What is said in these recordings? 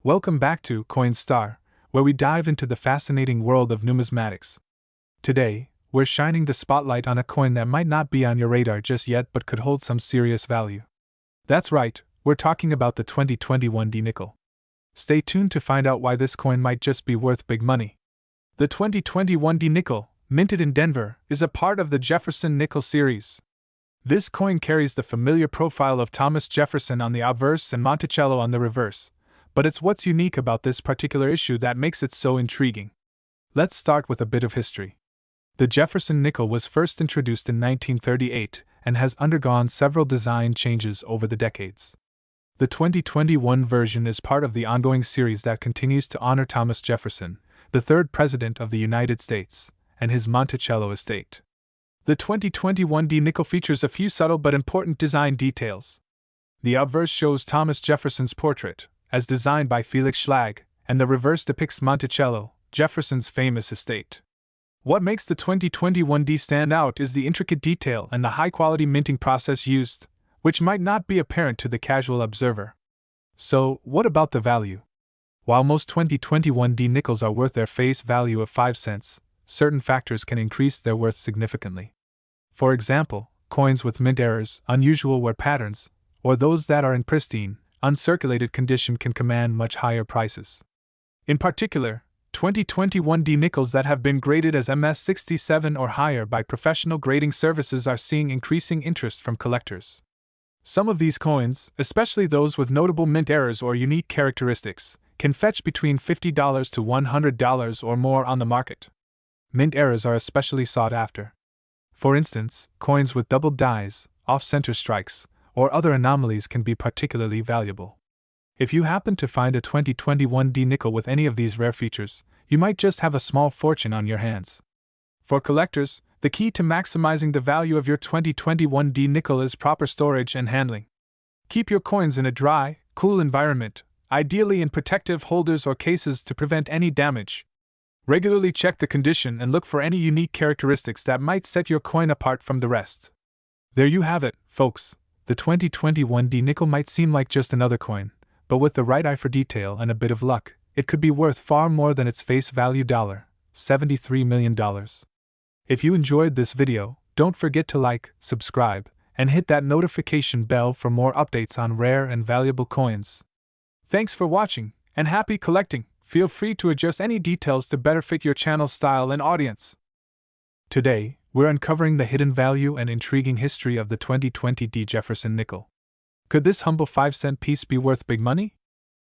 Welcome back to Coinstar, where we dive into the fascinating world of numismatics. Today, we're shining the spotlight on a coin that might not be on your radar just yet but could hold some serious value. That's right, we're talking about the 2021 D-nickel. Stay tuned to find out why this coin might just be worth big money. The 2021 D-nickel, minted in Denver, is a part of the Jefferson nickel series. This coin carries the familiar profile of Thomas Jefferson on the obverse and Monticello on the reverse, but it's what's unique about this particular issue that makes it so intriguing. Let's start with a bit of history. The Jefferson nickel was first introduced in 1938 and has undergone several design changes over the decades. The 2021 version is part of the ongoing series that continues to honor Thomas Jefferson, the third President of the United States, and his Monticello estate. The 2021 D-nickel features a few subtle but important design details. The obverse shows Thomas Jefferson's portrait, as designed by Felix Schlag, and the reverse depicts Monticello, Jefferson's famous estate. What makes the 2021 D stand out is the intricate detail and the high-quality minting process used, which might not be apparent to the casual observer. So, what about the value? While most 2021 D nickels are worth their face value of 5 cents, certain factors can increase their worth significantly. For example, coins with mint errors, unusual wear patterns, or those that are in pristine, uncirculated condition can command much higher prices. In particular, 2021 D nickels that have been graded as MS67 or higher by professional grading services are seeing increasing interest from collectors. Some of these coins, especially those with notable mint errors or unique characteristics, can fetch between $50 to $100 or more on the market. Mint errors are especially sought after. For instance, coins with doubled dies, off-center strikes, or other anomalies can be particularly valuable. If you happen to find a 2021 D nickel with any of these rare features, you might just have a small fortune on your hands. For collectors, the key to maximizing the value of your 2021 D nickel is proper storage and handling. Keep your coins in a dry, cool environment, ideally in protective holders or cases to prevent any damage. Regularly check the condition and look for any unique characteristics that might set your coin apart from the rest. There you have it, folks. The 2021 D nickel might seem like just another coin, but with the right eye for detail and a bit of luck, it could be worth far more than its face value $73 million. If you enjoyed this video, don't forget to like, subscribe, and hit that notification bell for more updates on rare and valuable coins. Thanks for watching, and happy collecting! Feel free to adjust any details to better fit your channel's style and audience. Today, we're uncovering the hidden value and intriguing history of the 2020 D Jefferson nickel. Could this humble 5-cent piece be worth big money?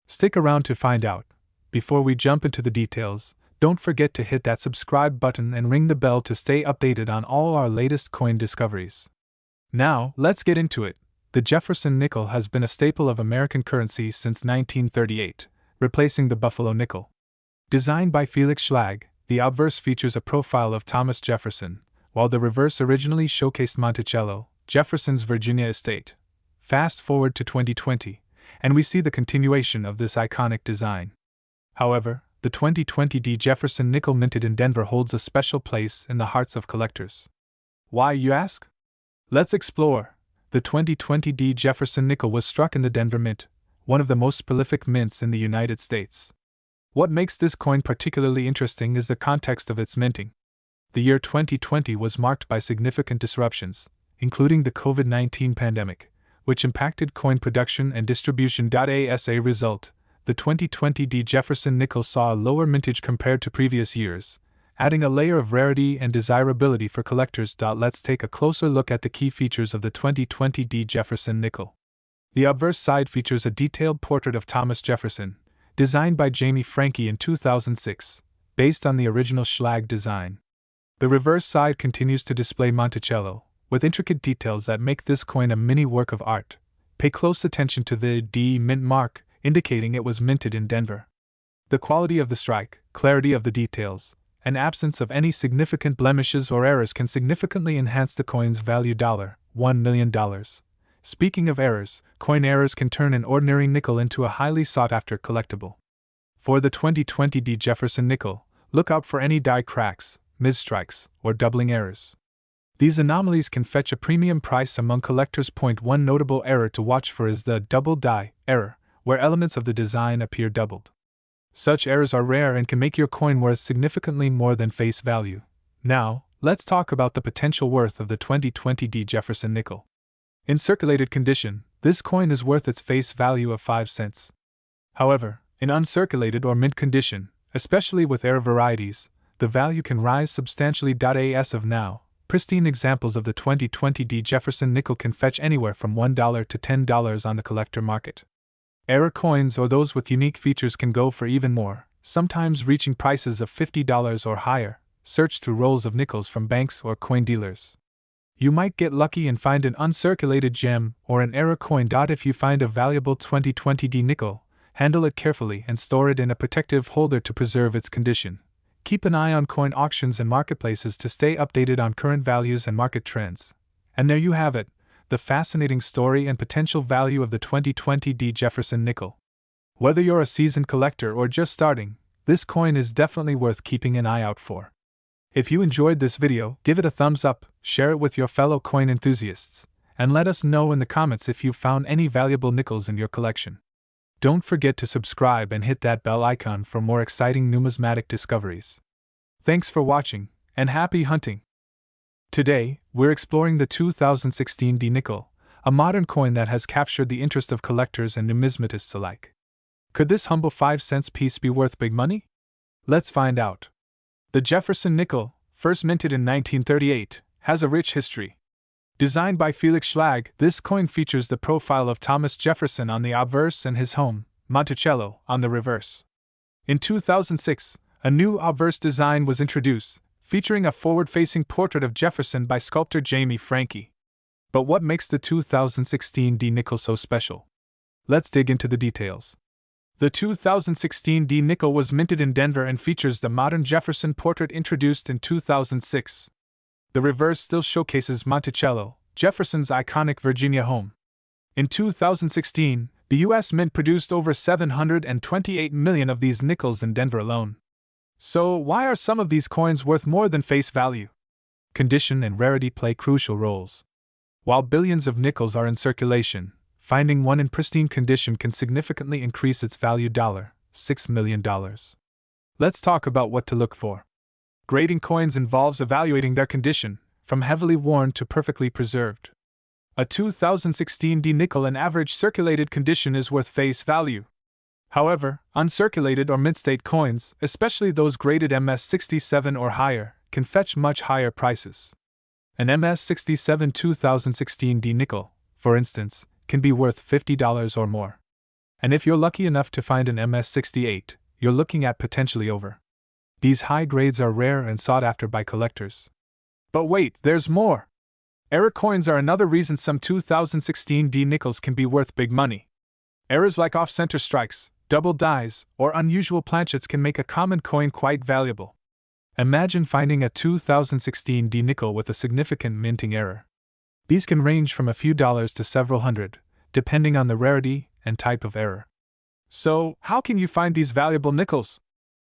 Stick around to find out. Before we jump into the details, don't forget to hit that subscribe button and ring the bell to stay updated on all our latest coin discoveries. Now, let's get into it. The Jefferson nickel has been a staple of American currency since 1938, replacing the Buffalo nickel. Designed by Felix Schlag, the obverse features a profile of Thomas Jefferson, while the reverse originally showcased Monticello, Jefferson's Virginia estate. Fast forward to 2020, and we see the continuation of this iconic design. However, the 2020 D Jefferson nickel minted in Denver holds a special place in the hearts of collectors. Why, you ask? Let's explore. The 2020 D Jefferson nickel was struck in the Denver Mint, one of the most prolific mints in the United States. What makes this coin particularly interesting is the context of its minting. The year 2020 was marked by significant disruptions, including the COVID-19 pandemic, which impacted coin production and distribution. As a result, the 2020 D Jefferson nickel saw a lower mintage compared to previous years, adding a layer of rarity and desirability for collectors. Let's take a closer look at the key features of the 2020 D Jefferson nickel. The obverse side features a detailed portrait of Thomas Jefferson, designed by Jamie Franke in 2006, based on the original Schlag design. The reverse side continues to display Monticello, with intricate details that make this coin a mini work of art. Pay close attention to the D mint mark, indicating it was minted in Denver. The quality of the strike, clarity of the details, and absence of any significant blemishes or errors can significantly enhance the coin's value $1 million. Speaking of errors, coin errors can turn an ordinary nickel into a highly sought-after collectible. For the 2020 D Jefferson nickel, look out for any die cracks, misstrikes, or doubling errors. These anomalies can fetch a premium price among collectors. One notable error to watch for is the double die error, where elements of the design appear doubled. Such errors are rare and can make your coin worth significantly more than face value. Now, let's talk about the potential worth of the 2020 Jefferson nickel. In circulated condition, this coin is worth its face value of 5 cents. However, in uncirculated or mint condition, especially with error varieties, the value can rise substantially. As of now, pristine examples of the 2020 Jefferson nickel can fetch anywhere from $1 to $10 on the collector market. Error coins or those with unique features can go for even more, sometimes reaching prices of $50 or higher. Search through rolls of nickels from banks or coin dealers. You might get lucky and find an uncirculated gem or an error coin. If you find a valuable 2020 nickel, handle it carefully and store it in a protective holder to preserve its condition. Keep an eye on coin auctions and marketplaces to stay updated on current values and market trends. And there you have it, the fascinating story and potential value of the 2020 Jefferson nickel. Whether you're a seasoned collector or just starting, this coin is definitely worth keeping an eye out for. If you enjoyed this video, give it a thumbs up, share it with your fellow coin enthusiasts, and let us know in the comments if you've found any valuable nickels in your collection. Don't forget to subscribe and hit that bell icon for more exciting numismatic discoveries. Thanks for watching, and happy hunting! Today, we're exploring the 2016 nickel, a modern coin that has captured the interest of collectors and numismatists alike. Could this humble 5-cent piece be worth big money? Let's find out. The Jefferson nickel, first minted in 1938, has a rich history. Designed by Felix Schlag, this coin features the profile of Thomas Jefferson on the obverse and his home, Monticello, on the reverse. In 2006, a new obverse design was introduced, featuring a forward-facing portrait of Jefferson by sculptor Jamie Franke. But what makes the 2016 nickel so special? Let's dig into the details. The 2016 nickel was minted in Denver and features the modern Jefferson portrait introduced in 2006. The reverse still showcases Monticello, Jefferson's iconic Virginia home. In 2016, the U.S. Mint produced over 728 million of these nickels in Denver alone. So, why are some of these coins worth more than face value? Condition and rarity play crucial roles. While billions of nickels are in circulation, finding one in pristine condition can significantly increase its value. $6 million. Let's talk about what to look for. Grading coins involves evaluating their condition, from heavily worn to perfectly preserved. A 2016 nickel in average circulated condition is worth face value. However, uncirculated or mint-state coins, especially those graded MS67 or higher, can fetch much higher prices. An MS67 2016 nickel, for instance, can be worth $50 or more. And if you're lucky enough to find an MS68, you're looking at potentially over. These high grades are rare and sought after by collectors. But wait, there's more! Error coins are another reason some 2016 nickels can be worth big money. Errors like off-center strikes, double dies, or unusual planchets can make a common coin quite valuable. Imagine finding a 2016 nickel with a significant minting error. These can range from a few dollars to several hundred, depending on the rarity and type of error. So, how can you find these valuable nickels?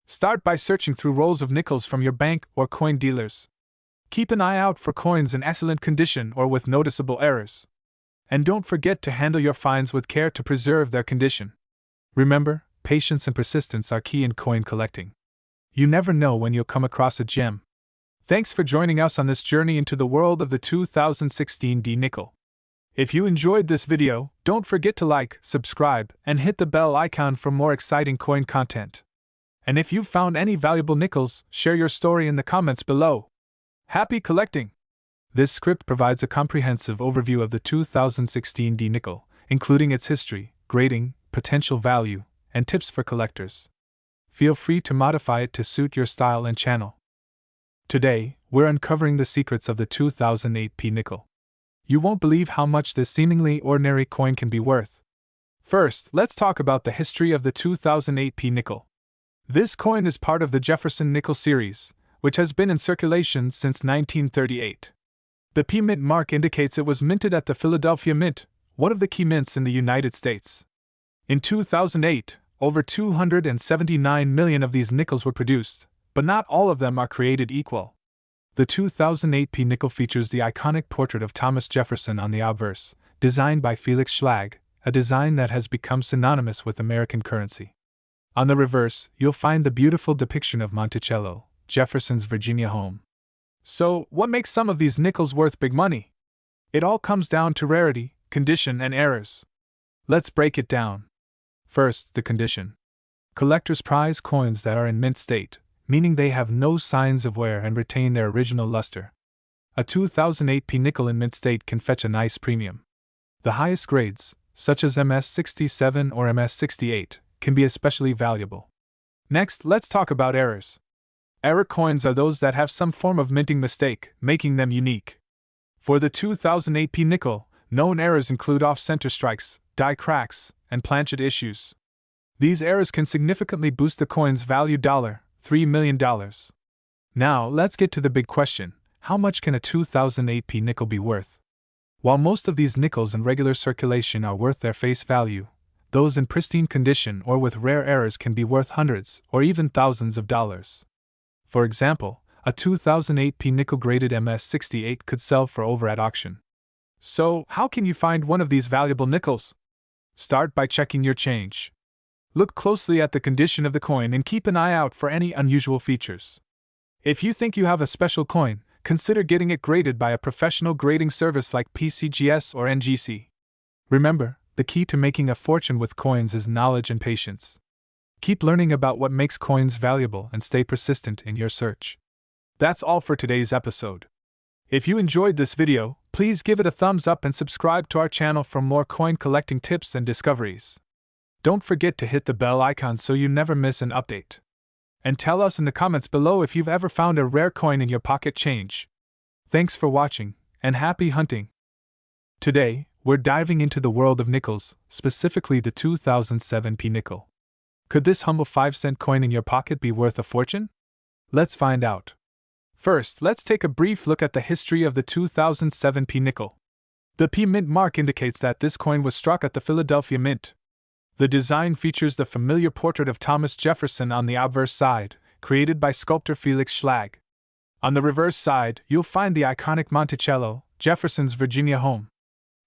Start by searching through rolls of nickels from your bank or coin dealers. Keep an eye out for coins in excellent condition or with noticeable errors. And don't forget to handle your finds with care to preserve their condition. Remember, patience and persistence are key in coin collecting. You never know when you'll come across a gem. Thanks for joining us on this journey into the world of the 2016 nickel. If you enjoyed this video, don't forget to like, subscribe, and hit the bell icon for more exciting coin content. And if you've found any valuable nickels, share your story in the comments below. Happy collecting! This script provides a comprehensive overview of the 2016 nickel, including its history, grading, potential value, and tips for collectors. Feel free to modify it to suit your style and channel. Today, we're uncovering the secrets of the 2008 nickel. You won't believe how much this seemingly ordinary coin can be worth. First, let's talk about the history of the 2008 nickel. This coin is part of the Jefferson nickel series, which has been in circulation since 1938. The P Mint mark indicates it was minted at the Philadelphia Mint, one of the key mints in the United States. In 2008, over 279 million of these nickels were produced, but not all of them are created equal. The 2008 nickel features the iconic portrait of Thomas Jefferson on the obverse, designed by Felix Schlag, a design that has become synonymous with American currency. On the reverse, you'll find the beautiful depiction of Monticello, Jefferson's Virginia home. So, what makes some of these nickels worth big money? It all comes down to rarity, condition, and errors. Let's break it down. First, the condition. Collectors prize coins that are in mint state, meaning they have no signs of wear and retain their original luster. A 2008 P nickel in mint state can fetch a nice premium. The highest grades, such as MS67 or MS68, can be especially valuable. Next, let's talk about errors. Error coins are those that have some form of minting mistake, making them unique. For the 2008 P nickel, known errors include off-center strikes, die cracks, and planchet issues. These errors can significantly boost the coin's value $3 million. Now, let's get to the big question: how much can a 2008 P nickel be worth? While most of these nickels in regular circulation are worth their face value, those in pristine condition or with rare errors can be worth hundreds or even thousands of dollars. For example, a 2008 P nickel graded MS68 could sell for over at auction. So, how can you find one of these valuable nickels? Start by checking your change. Look closely at the condition of the coin and keep an eye out for any unusual features. If you think you have a special coin, consider getting it graded by a professional grading service like PCGS or NGC. Remember, the key to making a fortune with coins is knowledge and patience. Keep learning about what makes coins valuable and stay persistent in your search. That's all for today's episode. If you enjoyed this video, please give it a thumbs up and subscribe to our channel for more coin collecting tips and discoveries. Don't forget to hit the bell icon so you never miss an update. And tell us in the comments below if you've ever found a rare coin in your pocket change. Thanks for watching, and happy hunting! Today, we're diving into the world of nickels, specifically the 2007 P nickel. Could this humble 5-cent coin in your pocket be worth a fortune? Let's find out. First, let's take a brief look at the history of the 2007 P nickel. The P Mint mark indicates that this coin was struck at the Philadelphia Mint. The design features the familiar portrait of Thomas Jefferson on the obverse side, created by sculptor Felix Schlag. On the reverse side, you'll find the iconic Monticello, Jefferson's Virginia home.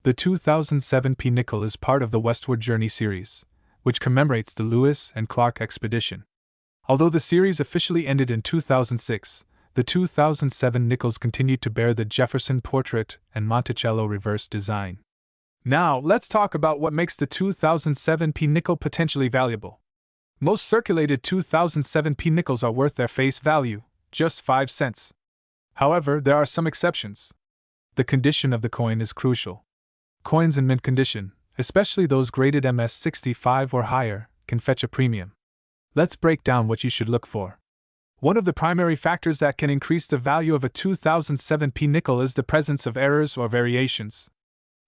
The 2007 P nickel is part of the Westward Journey series, which commemorates the Lewis and Clark expedition. Although the series officially ended in 2006, the 2007 nickels continued to bear the Jefferson portrait and Monticello reverse design. Now, let's talk about what makes the 2007 P nickel potentially valuable. Most circulated 2007 P nickels are worth their face value, just 5 cents. However, there are some exceptions. The condition of the coin is crucial. Coins in mint condition, especially those graded MS65 or higher, can fetch a premium. Let's break down what you should look for. One of the primary factors that can increase the value of a 2007 P nickel is the presence of errors or variations.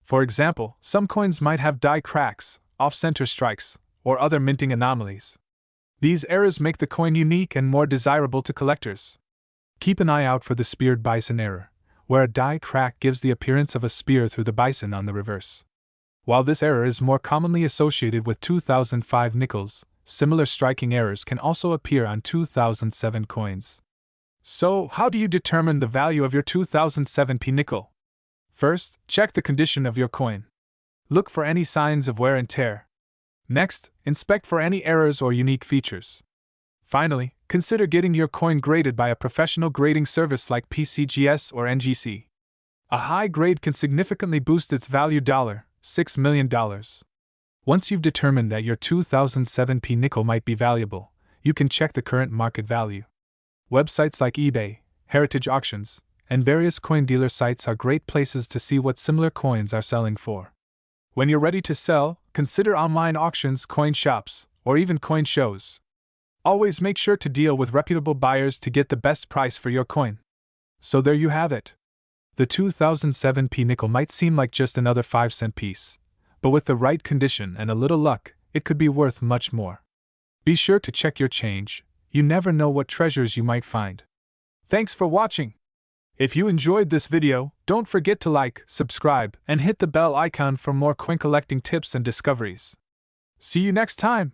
For example, some coins might have die cracks, off-center strikes, or other minting anomalies. These errors make the coin unique and more desirable to collectors. Keep an eye out for the speared bison error, where a die crack gives the appearance of a spear through the bison on the reverse. While this error is more commonly associated with 2005 nickels, similar striking errors can also appear on 2007 coins. So, how do you determine the value of your 2007 P nickel? First, check the condition of your coin. Look for any signs of wear and tear. Next, inspect for any errors or unique features. Finally, consider getting your coin graded by a professional grading service like PCGS or NGC. A high grade can significantly boost its value $6 million. Once you've determined that your 2007 P nickel might be valuable, you can check the current market value. Websites like eBay, Heritage Auctions, and various coin dealer sites are great places to see what similar coins are selling for. When you're ready to sell, consider online auctions, coin shops, or even coin shows. Always make sure to deal with reputable buyers to get the best price for your coin. So there you have it. The 2007 P nickel might seem like just another 5-cent piece, but with the right condition and a little luck, it could be worth much more. Be sure to check your change. You never know what treasures you might find. Thanks for watching. If you enjoyed this video, don't forget to like, subscribe, and hit the bell icon for more coin collecting tips and discoveries. See you next time!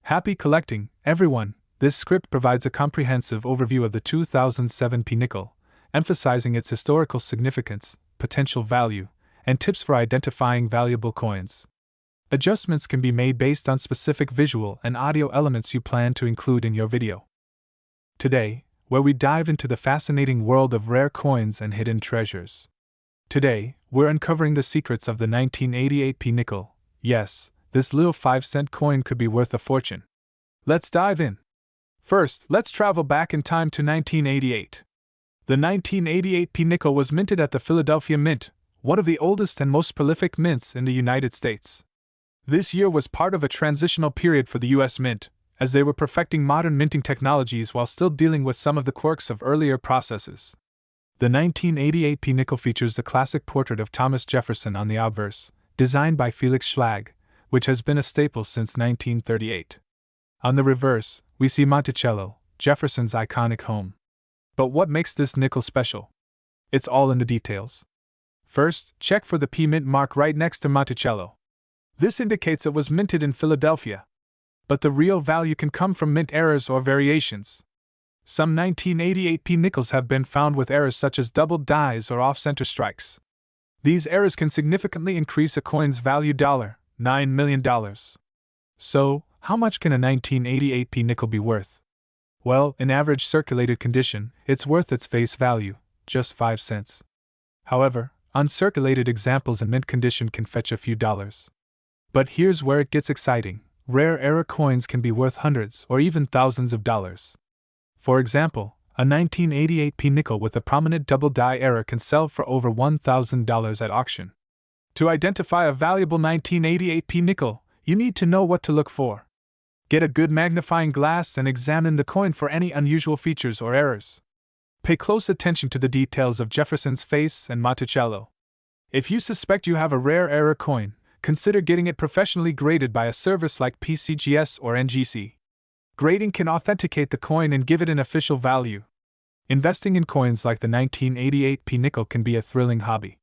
Happy collecting, everyone! This script provides a comprehensive overview of the 2007 P nickel, emphasizing its historical significance, potential value, and tips for identifying valuable coins. Adjustments can be made based on specific visual and audio elements you plan to include in your video. Today, where we dive into the fascinating world of rare coins and hidden treasures. Today, we're uncovering the secrets of the 1988p nickel. Yes, this little 5-cent coin could be worth a fortune. Let's dive in. First, let's travel back in time to 1988. The 1988p nickel was minted at the Philadelphia Mint, one of the oldest and most prolific mints in the United States. This year was part of a transitional period for the U.S. Mint, as they were perfecting modern minting technologies while still dealing with some of the quirks of earlier processes. The 1988p nickel features the classic portrait of Thomas Jefferson on the obverse, designed by Felix Schlag, which has been a staple since 1938. On the reverse, we see Monticello, Jefferson's iconic home. But what makes this nickel special? It's all in the details. First, check for the P mint mark right next to Monticello. This indicates it was minted in Philadelphia. But the real value can come from mint errors or variations. Some 1988p nickels have been found with errors such as doubled dies or off-center strikes. These errors can significantly increase a coin's value $9 million. So, how much can a 1988p nickel be worth? Well, in average circulated condition, it's worth its face value, just 5 cents. However, uncirculated examples in mint condition can fetch a few dollars. But here's where it gets exciting. Rare error coins can be worth hundreds or even thousands of dollars. For example, a 1988p nickel with a prominent double die error can sell for over $1,000 at auction. To identify a valuable 1988p nickel, you need to know what to look for. Get a good magnifying glass and examine the coin for any unusual features or errors. Pay close attention to the details of Jefferson's face and Monticello. If you suspect you have a rare error coin, consider getting it professionally graded by a service like PCGS or NGC. Grading can authenticate the coin and give it an official value. Investing in coins like the 1988p nickel can be a thrilling hobby.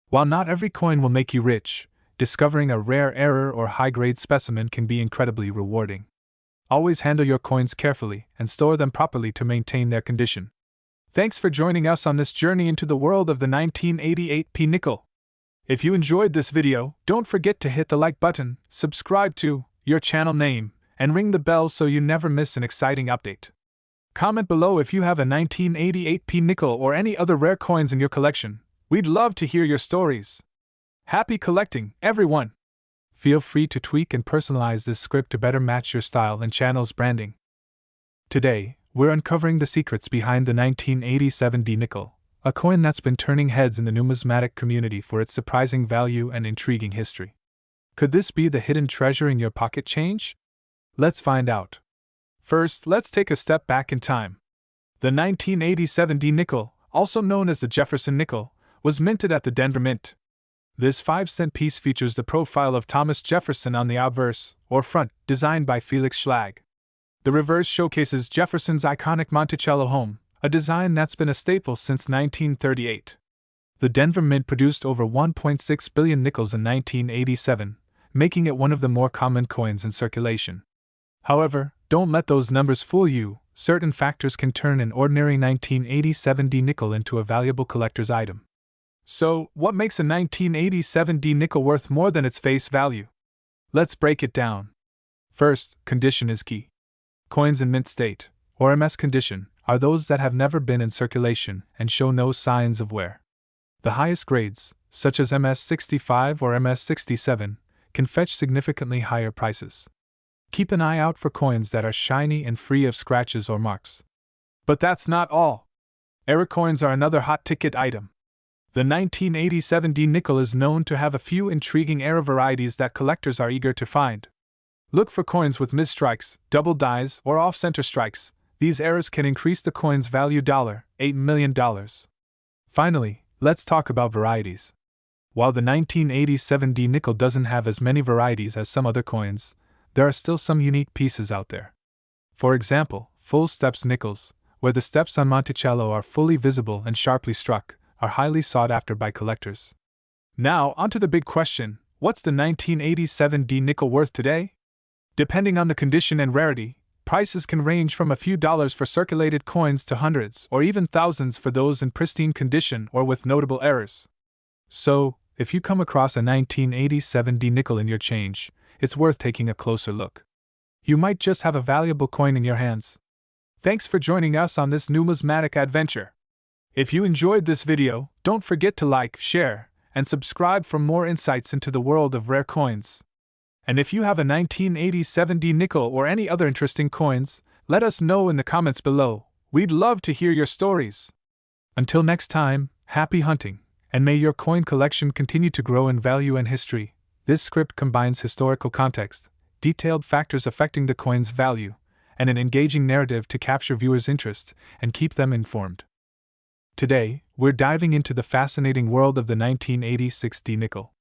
While not every coin will make you rich, discovering a rare error or high-grade specimen can be incredibly rewarding. Always handle your coins carefully and store them properly to maintain their condition. Thanks for joining us on this journey into the world of the 1988p nickel. If you enjoyed this video, don't forget to hit the like button, subscribe to your channel name, and ring the bell so you never miss an exciting update. Comment below if you have a 1988p nickel or any other rare coins in your collection. We'd love to hear your stories. Happy collecting, everyone! Feel free to tweak and personalize this script to better match your style and channel's branding. Today, we're uncovering the secrets behind the 1987D nickel, a coin that's been turning heads in the numismatic community for its surprising value and intriguing history. Could this be the hidden treasure in your pocket change? Let's find out. First, let's take a step back in time. The 1987D nickel, also known as the Jefferson nickel, was minted at the Denver Mint. This 5-cent piece features the profile of Thomas Jefferson on the obverse, or front, designed by Felix Schlag. The reverse showcases Jefferson's iconic Monticello home, a design that's been a staple since 1938. The Denver Mint produced over 1.6 billion nickels in 1987, making it one of the more common coins in circulation. However, don't let those numbers fool you. Certain factors can turn an ordinary 1987D nickel into a valuable collector's item. So, what makes a 1987D nickel worth more than its face value? Let's break it down. First, condition is key. Coins in mint state, or MS condition, are those that have never been in circulation and show no signs of wear. The highest grades, such as MS65 or MS67, can fetch significantly higher prices. Keep an eye out for coins that are shiny and free of scratches or marks. But that's not all. Error coins are another hot-ticket item. The 1987D nickel is known to have a few intriguing error varieties that collectors are eager to find. Look for coins with misstrikes, double dies, or off-center strikes. These errors can increase the coin's value $8 million. Finally, let's talk about varieties. While the 1987D nickel doesn't have as many varieties as some other coins, there are still some unique pieces out there. For example, full steps nickels, where the steps on Monticello are fully visible and sharply struck, are highly sought after by collectors. Now, onto the big question: what's the 1987D nickel worth today? Depending on the condition and rarity, prices can range from a few dollars for circulated coins to hundreds or even thousands for those in pristine condition or with notable errors. So, if you come across a 1987 D nickel in your change, it's worth taking a closer look. You might just have a valuable coin in your hands. Thanks for joining us on this numismatic adventure. If you enjoyed this video, don't forget to like, share, and subscribe for more insights into the world of rare coins. And if you have a 1987 D nickel or any other interesting coins, let us know in the comments below. We'd love to hear your stories. Until next time, happy hunting, and may your coin collection continue to grow in value and history. This script combines historical context, detailed factors affecting the coin's value, and an engaging narrative to capture viewers' interest and keep them informed. Today, we're diving into the fascinating world of the 1986 D nickel.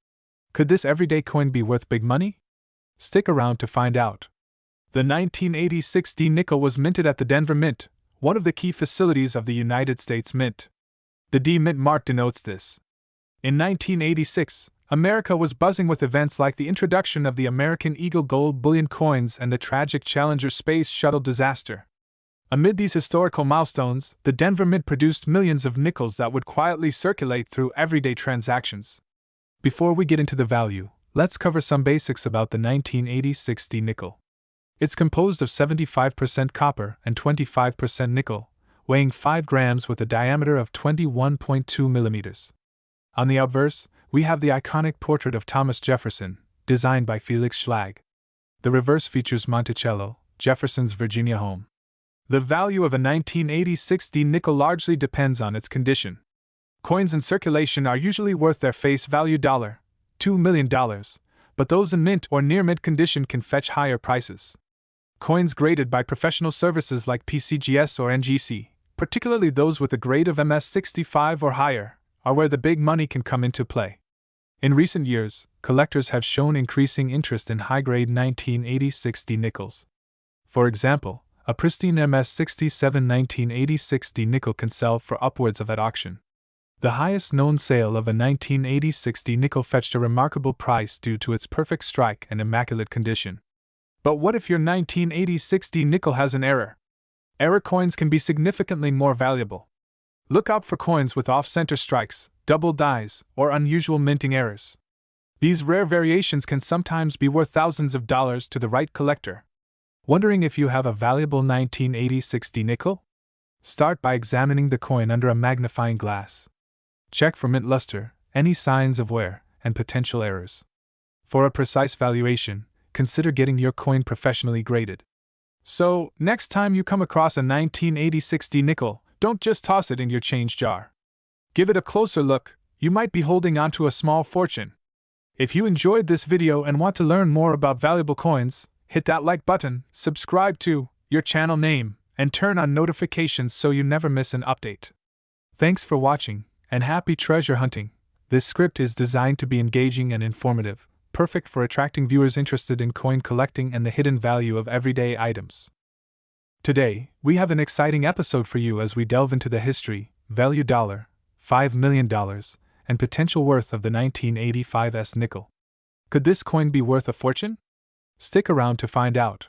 Could this everyday coin be worth big money? Stick around to find out. The 1986 D nickel was minted at the Denver Mint, one of the key facilities of the United States Mint. The D Mint mark denotes this. In 1986, America was buzzing with events like the introduction of the American Eagle gold bullion coins and the tragic Challenger space shuttle disaster. Amid these historical milestones, the Denver Mint produced millions of nickels that would quietly circulate through everyday transactions. Before we get into the value, let's cover some basics about the 1986 D nickel. It's composed of 75% copper and 25% nickel, weighing 5 grams with a diameter of 21.2 millimeters. On the obverse, we have the iconic portrait of Thomas Jefferson, designed by Felix Schlag. The reverse features Monticello, Jefferson's Virginia home. The value of a 1986 D nickel largely depends on its condition. Coins in circulation are usually worth their face value $2 million, but those in mint or near mint condition can fetch higher prices. Coins graded by professional services like PCGS or NGC, particularly those with a grade of MS65 or higher, are where the big money can come into play. In recent years, collectors have shown increasing interest in high-grade 1986 D nickels. For example, a pristine MS67 1986 D nickel can sell for upwards of at auction. The highest known sale of a 1986 D nickel fetched a remarkable price due to its perfect strike and immaculate condition. But what if your 1986 D nickel has an error? Error coins can be significantly more valuable. Look out for coins with off-center strikes, double dies, or unusual minting errors. These rare variations can sometimes be worth thousands of dollars to the right collector. Wondering if you have a valuable 1986 D nickel? Start by examining the coin under a magnifying glass. Check for mint luster, any signs of wear, and potential errors. For a precise valuation, consider getting your coin professionally graded. So, next time you come across a 1986 D nickel, don't just toss it in your change jar. Give it a closer look, you might be holding onto a small fortune. If you enjoyed this video and want to learn more about valuable coins, hit that like button, subscribe to your channel name, and turn on notifications so you never miss an update. Thanks for watching, and happy treasure hunting. This script is designed to be engaging and informative, perfect for attracting viewers interested in coin collecting and the hidden value of everyday items. Today, we have an exciting episode for you as we delve into the history, value $5 million, and potential worth of the 1985 S nickel. Could this coin be worth a fortune? Stick around to find out.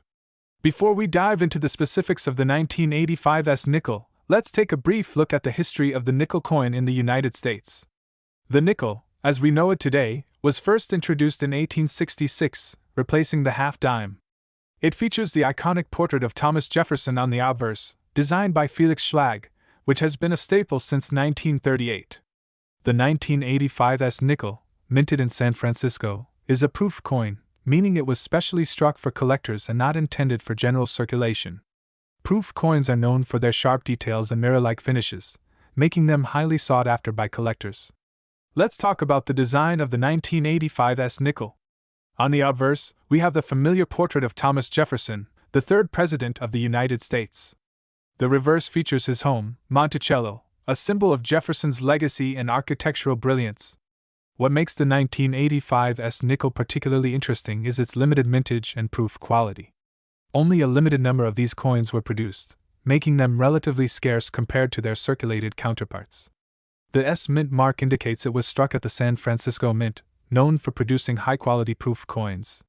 Before we dive into the specifics of the 1985 S nickel, let's take a brief look at the history of the nickel coin in the United States. The nickel, as we know it today, was first introduced in 1866, replacing the half dime. It features the iconic portrait of Thomas Jefferson on the obverse, designed by Felix Schlag, which has been a staple since 1938. The 1985 S nickel, minted in San Francisco, is a proof coin, meaning it was specially struck for collectors and not intended for general circulation. Proof coins are known for their sharp details and mirror-like finishes, making them highly sought after by collectors. Let's talk about the design of the 1985 S nickel. On the obverse, we have the familiar portrait of Thomas Jefferson, the third President of the United States. The reverse features his home, Monticello, a symbol of Jefferson's legacy and architectural brilliance. What makes the 1985 S nickel particularly interesting is its limited mintage and proof quality. Only a limited number of these coins were produced, making them relatively scarce compared to their circulated counterparts. The S Mint mark indicates it was struck at the San Francisco Mint, known for producing high-quality proof coins.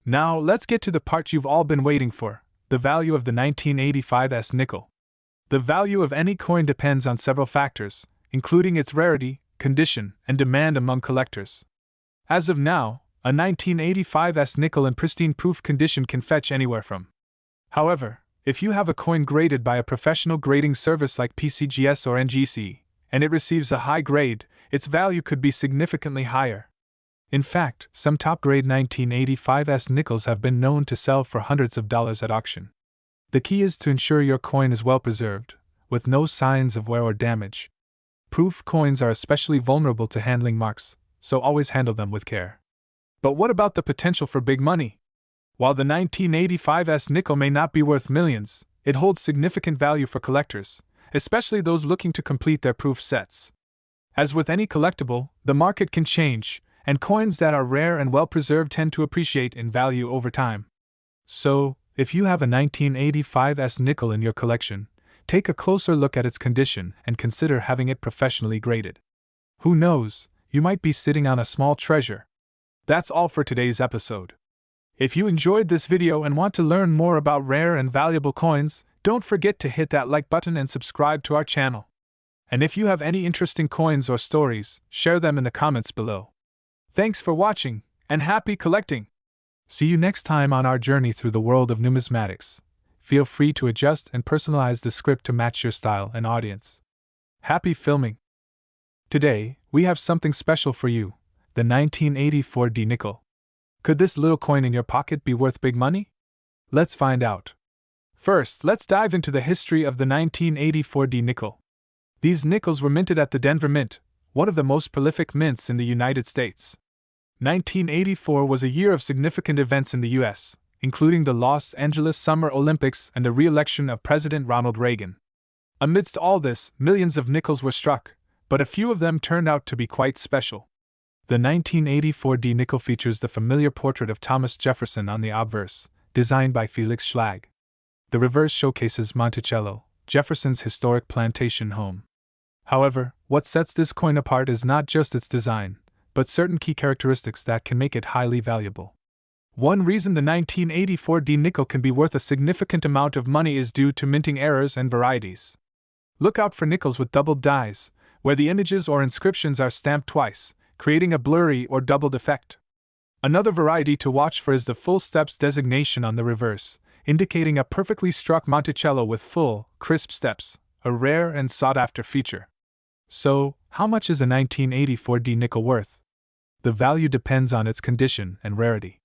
Now, let's get to the part you've all been waiting for, the value of the 1985 S nickel. The value of any coin depends on several factors, including its rarity, condition, and demand among collectors. As of now, a 1985's nickel in pristine proof condition can fetch anywhere from. However, if you have a coin graded by a professional grading service like PCGS or NGC, and it receives a high grade, its value could be significantly higher. In fact, some top-grade 1985's nickels have been known to sell for hundreds of dollars at auction. The key is to ensure your coin is well preserved, with no signs of wear or damage. Proof coins are especially vulnerable to handling marks, so always handle them with care. But what about the potential for big money? While the 1985's nickel may not be worth millions, it holds significant value for collectors, especially those looking to complete their proof sets. As with any collectible, the market can change, and coins that are rare and well preserved tend to appreciate in value over time. So, if you have a 1985's nickel in your collection, take a closer look at its condition and consider having it professionally graded. Who knows, you might be sitting on a small treasure. That's all for today's episode. If you enjoyed this video and want to learn more about rare and valuable coins, don't forget to hit that like button and subscribe to our channel. And if you have any interesting coins or stories, share them in the comments below. Thanks for watching, and happy collecting! See you next time on our journey through the world of numismatics. Feel free to adjust and personalize the script to match your style and audience. Happy filming! Today, we have something special for you, the 1984 D nickel. Could this little coin in your pocket be worth big money? Let's find out. First, let's dive into the history of the 1984 D nickel. These nickels were minted at the Denver Mint, one of the most prolific mints in the United States. 1984 was a year of significant events in the U.S., including the Los Angeles Summer Olympics and the re-election of President Ronald Reagan. Amidst all this, millions of nickels were struck, but a few of them turned out to be quite special. The 1984 D nickel features the familiar portrait of Thomas Jefferson on the obverse, designed by Felix Schlag. The reverse showcases Monticello, Jefferson's historic plantation home. However, what sets this coin apart is not just its design, but certain key characteristics that can make it highly valuable. One reason the 1984 D nickel can be worth a significant amount of money is due to minting errors and varieties. Look out for nickels with doubled dies, where the images or inscriptions are stamped twice, creating a blurry or doubled effect. Another variety to watch for is the full steps designation on the reverse, indicating a perfectly struck Monticello with full, crisp steps, a rare and sought-after feature. So, how much is a 1984 D nickel worth? The value depends on its condition and rarity.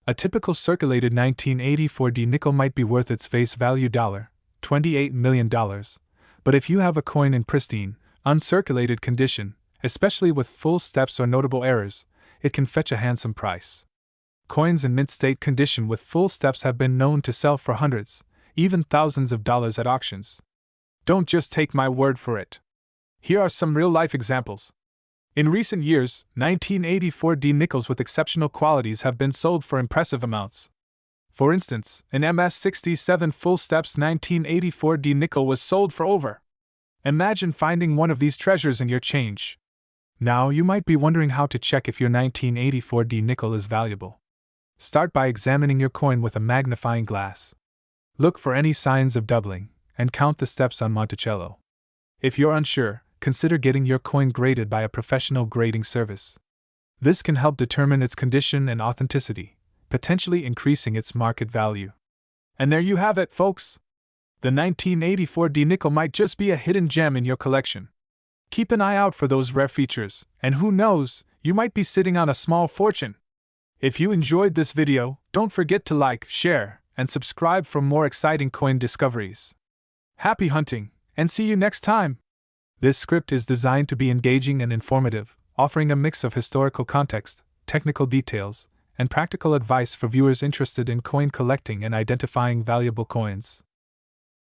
A typical circulated 1984 D nickel might be worth its face value $28 million, but if you have a coin in pristine, uncirculated condition, especially with full steps or notable errors, it can fetch a handsome price. Coins in mint state condition with full steps have been known to sell for hundreds, even thousands of dollars at auctions. Don't just take my word for it. Here are some real-life examples. In recent years, 1984 D nickels with exceptional qualities have been sold for impressive amounts. For instance, an MS-67 full steps 1984 D nickel was sold for over. Imagine finding one of these treasures in your change. Now you might be wondering how to check if your 1984 D nickel is valuable. Start by examining your coin with a magnifying glass. Look for any signs of doubling, and count the steps on Monticello. If you're unsure, consider getting your coin graded by a professional grading service. This can help determine its condition and authenticity, potentially increasing its market value. And there you have it, folks! The 1984 D nickel might just be a hidden gem in your collection. Keep an eye out for those rare features, and who knows, you might be sitting on a small fortune. If you enjoyed this video, don't forget to like, share, and subscribe for more exciting coin discoveries. Happy hunting, and see you next time! This script is designed to be engaging and informative, offering a mix of historical context, technical details, and practical advice for viewers interested in coin collecting and identifying valuable coins.